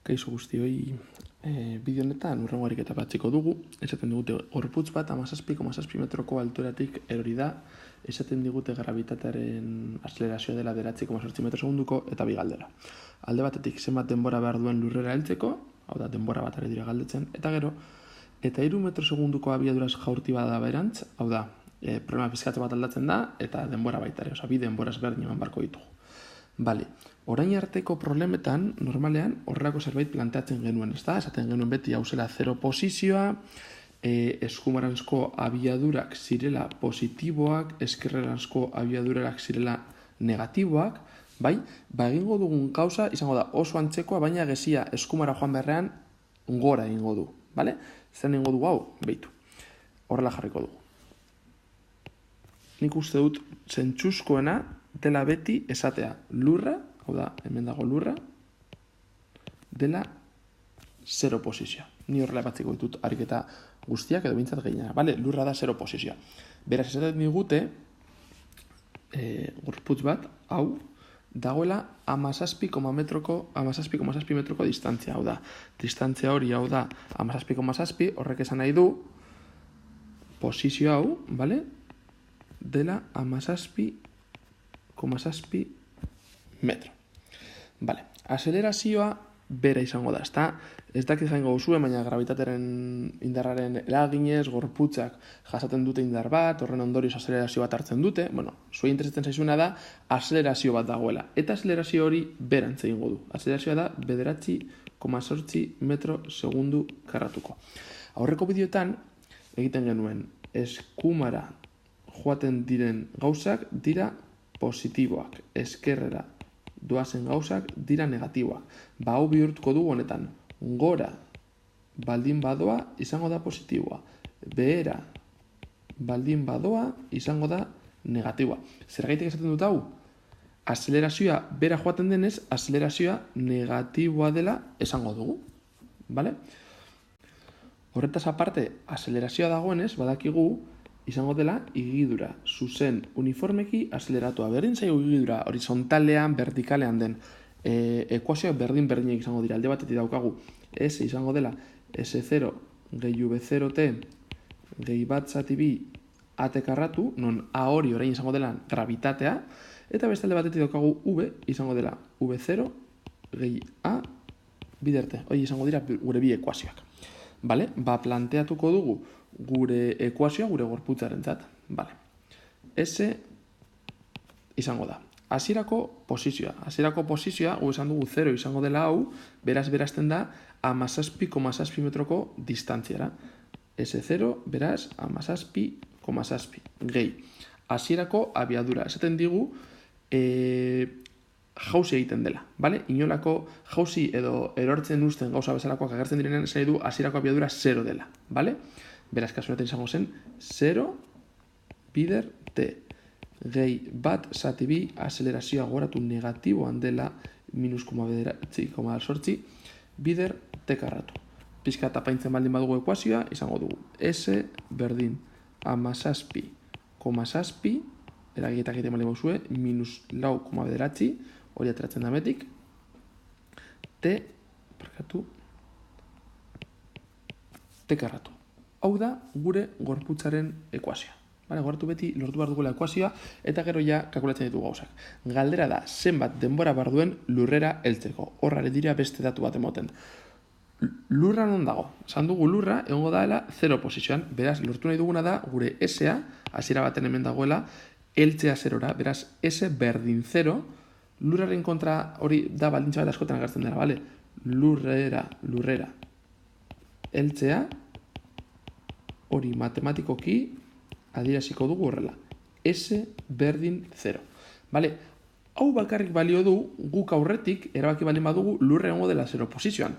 Kaixo guztioi, bideo honetan hurrengo ariketa batziko dugu. Esaten digute gorputz bat 17,7 metroko alturatik erori da. Esaten digute gravitatearen azelerazioa dela 9,8 metro segunduko eta bi galdera. Alde batetik zenbat denbora behar duen lurrera heltzeko, hau da denbora bat ari dira galdetzen, eta gero, eta 3 metro segunduko abiaduraz jaurti bada berantz, hau da, problema pizkatze bat aldatzen da, eta denbora baita ere, bi denbora ezberdin eman barko ditugu. Bale, orain arteko problemetan, normalean, horrelako zerbait planteatzen genuen, ezta? Esaten genuen beti hau zela 0 posizioa, eskumaranzko abiadurak zirela positiboak, eskerreranzko abiadurak zirela negatiboak, bai? Egingo dugun gauza izango da oso antzekoa, baina gezia eskumara joan beharrean gora egingo du, bale? Zer egingo du hau? Beitu. Horrela jarriko dugu. Nik uste dut zentzuzkoena dela beti esatea lurra, hau da, hemen dago lurra, dela 0 posizioa. Ni horrela batziko ditut ariketa guztiak edo bintzat gehiena. Bale, lurra da 0 posizioa. Beraz, esaten digute, gorputz bat, hau, dagoela 17,7 metroko distantzia, hau da. Distantzia hori, hau da, 17,7, horrek esan nahi du, posizio hau, bale, dela 17,7 metro. Bale, azelerazioa bera izango da, ezta? Ez dakit jaingo guzue, baina gravitatearen indarraren eraginez, gorputzak jasaten dute indar bat, horren ondorioz azelerazio bat hartzen dute, zuei interesatzen zaizuna da, azelerazio bat dagoela. Eta azelerazio hori berantz egingo du. Azelerazioa da 9,8 metro segundu karratuko. Aurreko bideotan, egiten genuen, eskumara joaten diren gauzak dira positiboak, eskerrera doazen gauzak dira negatiboak. Hau bihurtuko dugu honetan, gora baldin badoa izango da positiboa, behera baldin badoa izango da negatiboa. Zergaitik esaten dut hau? Azelerazioa bera joaten denez, azelerazioa negatiboa dela esango dugu. Bale? Horretaz aparte, azelerazioa dagoenez, badakigu, izango dela igidura, zuzen, uniformeki azeleratua. Berdin zaigu igidura, horizontalean, vertikalean den. Ekuazioak berdinak izango dira, alde batetik daukagu. S izango dela S0 gehi V0T gehi bat zati bi AT karratu, non A hori orain izango dela gravitatea, eta beste alde batetik daukagu V izango dela V0 gehi A biderte. Hori izango dira gure bi ekuazioak. Bale? Planteatuko dugu gure ekuazioa gure gorputzarentzat. Bale. S izango da. Hasierako posizioa. Hasierako posizioa, esan dugu 0 izango dela hau, berazten da 17,7 metroko distantziara. S0, beraz, 17,7. Gehi. Hasierako abiadura. Esaten digu, jauzi egiten dela, bale? Inolako jauzi edo erortzen uzten gauza bezalakoak agertzen direnean esan du hasierako abiadura 0 dela, bale? Beraz, kasunetan izango zen 0 bider T gehi bat zati bi azelerazioa goratu negatiboan dela -0,8 bider T karratu. Pizka tapaintzen baldin badugu ekuazioa, izango dugu S berdin 17,7 eragiletak egiten baldin bauzue, -4,9 hori ateratzen dametik, T karratu. Hau da gure gorputzaren ekuazioa. Goratu beti lortu behar dugula ekuazioa, eta gero ja kalkulatzen ditugu gauzak. Galdera da, zenbat denbora behar duen lurrera heltzeko. Horra dira beste datu bat emoten. Lurra non dago? Esan dugu lurra, egongo daela 0 posizioan. Beraz, lortu nahi duguna da, gure S-a, hasiera baten hemen dagoela, heltzea 0ra, beraz, S berdin 0, lurraren kontra hori da baldintza bat askotan agertzen dela, bale? Lurrera, heltzea, hori matematikoki adieraziko dugu horrela. S berdin 0. Bale? Hau bakarrik balio du, guk aurretik, erabaki baldin badugu, lurra egongo dela 0 posizioan.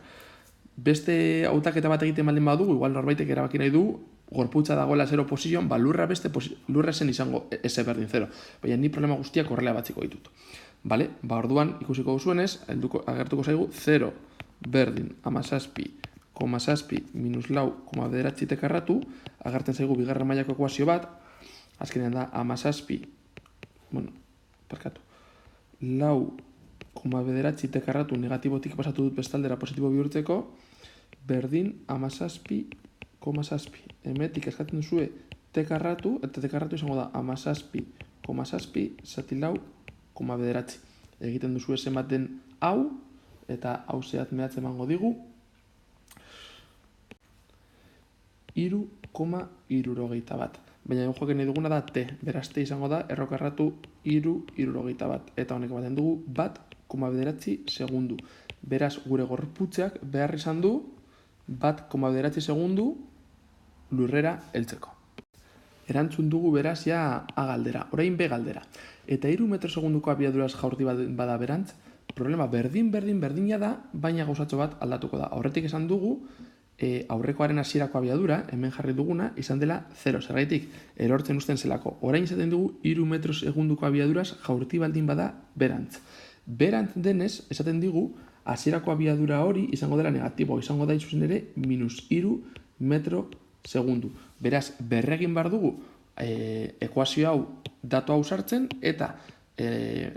Beste hautaketa bat egiten baldin badugu, igual norbaitek erabaki nahi du, gorputza dagoela 0 posizioan, lurra zen izango S berdin 0. Baina ni problema guztiak horrela batziko ditut. Bale? Orduan, ikusiko duzuenez, agertuko zaigu 0 berdin 17,7 minus lau, T karratu, agertzen zaigu bigarren mailako ekuazio bat, azkenean da 17, lau koma bederatzi t karratu negatibotik pasatu dut bestaldera positibo bihurtzeko, berdin 17,7. Hemetik eskatzen duzue t karratu, eta t karratu izango da 17,7 zati lau koma bederatzi. Egiten duzue zenbaten hau, eta hau zehat mehatze emango digu, 3,61. Baina joaken nahi duguna da t, beraz t izango da errokarratu 3,61. Eta honek ematen dugu 1,9 segundu. Beraz gure gorputzeak behar izan du 1,9 segundu lurrera heltzeko. Erantzun dugu beraz ja A galdera, orain B galdera. Eta 3 metro segunduko abiaduraz jaurti bada berantz, problema berdina da, baina gauzatxo bat aldatuko da. Aurretik esan dugu, aurrekoaren hasierako abiadura, hemen jarri duguna, izan dela 0. Zergaitik, erortzen usten zelako. Orain izaten dugu 3 metro segunduko abiaduraz jaurti baldin bada berantz. Berantz denez, esaten digu, hasierako abiadura hori izango dela negatibo, izango da izuzen ere -3 metro segundu. Beraz, berregin behar dugu ekuazio hau, datu hau sartzen, eta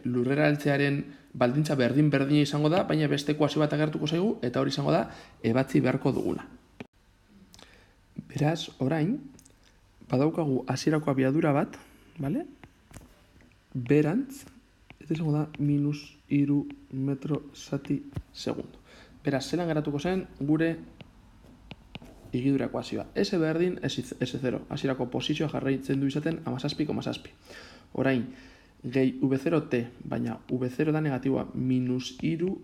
lurrera heltzearen baldintza berdina izango da, baina beste ekuazio bat agertuko zaigu, eta hori izango da ebatzi beharko duguna. Beraz, orain, badaukagu hasierako abiadura bat, vale? Berantz, eta izango da -3 metro zati segundu. Beraz, zelan geratuko zen gure igidura ekuazioa. S berdin, S0. Hasierako posizioa jarraitzen du izaten 17,7. Orain, gehi V0T, baina V0 da negatiboa, -3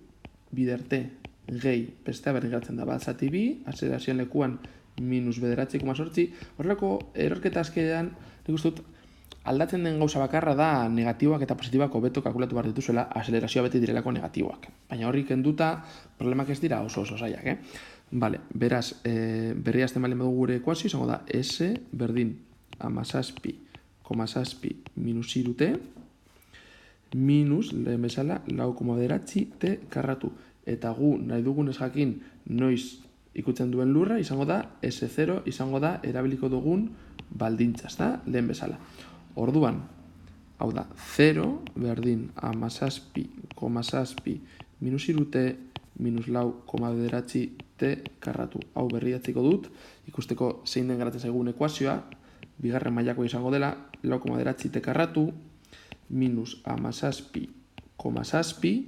bider T, gehi, bestea berdin geratzen da, bat zati bi, azerazioan lekuan -9,8. Horrelako erorketa azkenean, nik uste dut, aldatzen den gauza bakarra da negatiboak eta positibak hobeto kalkulatu behar dituzuela, azelerazioa beti direlako negatiboak. Baina horrik kenduta, problemak ez dira oso zaiak, Vale, beraz, berri azten balen badugu gure ekuazio, izango da S berdin 17,7 -3 T, minus, lehen bezala, 4,9 T karratu. Eta gu nahi dugunez jakin noiz ikutzen duen lurra, izango da S0, izango da erabiliko dugun baldintza, ezta? Lehen bezala. Orduan, hau da, 0 berdin 17,7 -3 T minus 4,9 T karratu. Hau berriatziko dut, ikusteko zein den geratzen zaigun ekuazioa, bigarren mailako izango dela, 4,9 T karratu, minus 17,7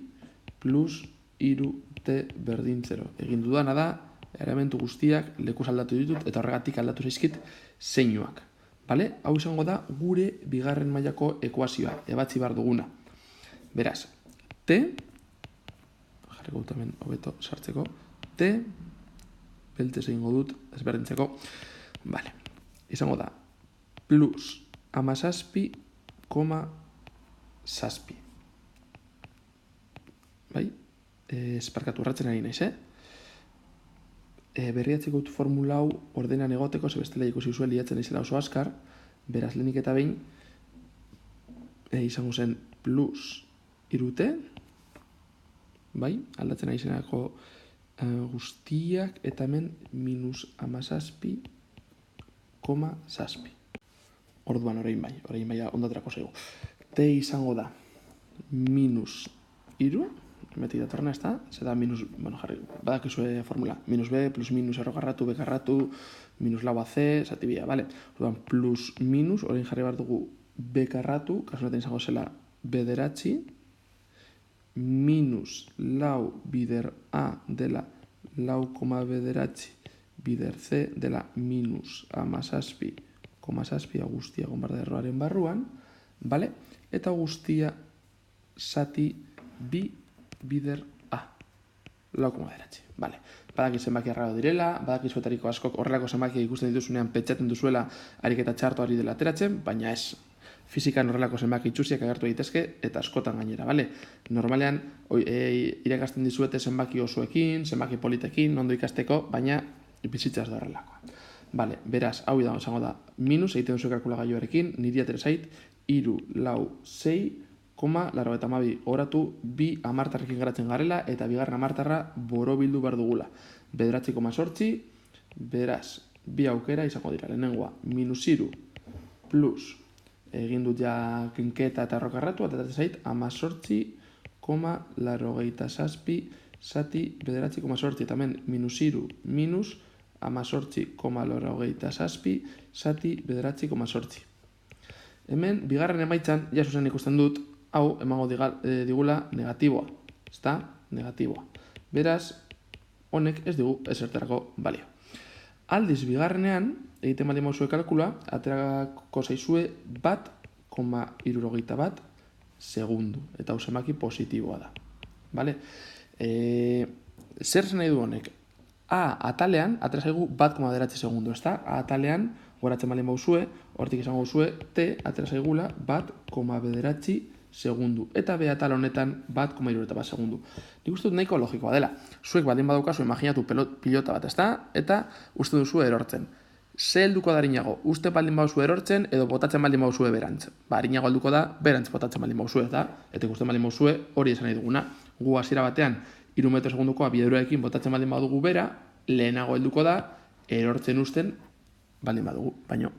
plus 3 T berdin 0. Egin dudana da, elementu guztiak lekuz aldatu ditut, eta horregatik aldatu zaizkit zeinuak. Vale? Hau izango da gure bigarren mailako ekuazioa, ebatzi behar duguna. Beraz, T, jarriko dut hemen hobeto sartzeko, T, beltez egingo dut, ezberdintzeko, vale, izango da, plus 17,7. Bai? Esparkatu urratzen ari naiz, berriatzeko dut formula hau ordenan egoteko, zebestela ikusi zuen liatzen izela oso askar, beraz lehenik eta behin, izango zen plus 3T, bai, aldatzen ari zenako guztiak, eta hemen minus 17,7. Orduan, orain bai ondaterako zaigu. T izango da minus 3, metik datorna, ez da? Zeda minus, jarri, badakizue formula. Minus B, plus minus errokarratu, B karratu, minus lau AC, zati bia, bale? Orduan, plus minus, orain jarri behar dugu B karratu, kasunetan izango zela bederatzi, minus lau bider A dela lau koma bederatzi bider C dela minus 17,7 guztia gonbarda erroaren barruan, bale? Eta guztia zati bi bider A, lau koma bederatzi, bale? Badaki zenbaki arrago direla, badaki zuetariko askok horrelako zenbaki ikusten dituzunean petxaten duzuela ariketa txarto ari dela ateratzen, baina ez. Fizikan horrelako zenbaki itxusiak agertu daitezke eta askotan gainera, bale? Normalean, irakasten dizuete zenbaki osoekin, zenbaki politekin, ondo ikasteko, baina bizitza ez da horrelakoa. Bale, beraz, hau da, izango da, minus, egiten duzu kalkulagailuarekin, niri atera zait, 3, lau, 6,82 oratu, bi amartarrekin garatzen garela, eta bigarren amartarra borobildu behar dugula. 9,8, beraz, bi aukera izango dira, lehenengoa, minus 3 plus egin dut ja kinketa eta errokarratu, eta zait, 18,7 0,87 zati bederatzi koma sortzi. Eta hemen minus iru minus 18,87 zati bederatzi koma sortzi. Hemen, bigarren emaitzan, ja zuzen ikusten dut, hau emango digula negatiboa. Ezta? Negatiboa. Beraz, honek ez digu ezertarako balio. Aldiz, bigarrenean, egiten baldin bauzue kalkula, aterako zaizue 1,61 segundu. Eta hau zenbaki positiboa da. Vale? Zer zen nahi du honek? A atalean, atera zaigu 1,9 segundu, ezta? A atalean, goratzen baldin bauzue, hortik izango zuzue, T atera zaigula 1,9 segundu. Eta B atal honetan 1,61 segundu. Nik uste dut nahiko logikoa dela. Zuek baldin badaukazu, imaginatu pilota bat, ezta? Eta uste duzu erortzen. Ze helduko da arinago? Uste baldin bauzu erortzen edo botatzen baldin bauzu berantz. Arinago helduko da berantz botatzen baldin bauzu, eta ikusten baldin bauzu hori esan nahi duguna. Gu hasiera batean 3 metro segunduko abiadurekin botatzen baldin badugu bera, lehenago helduko da erortzen usten baldin badugu, baino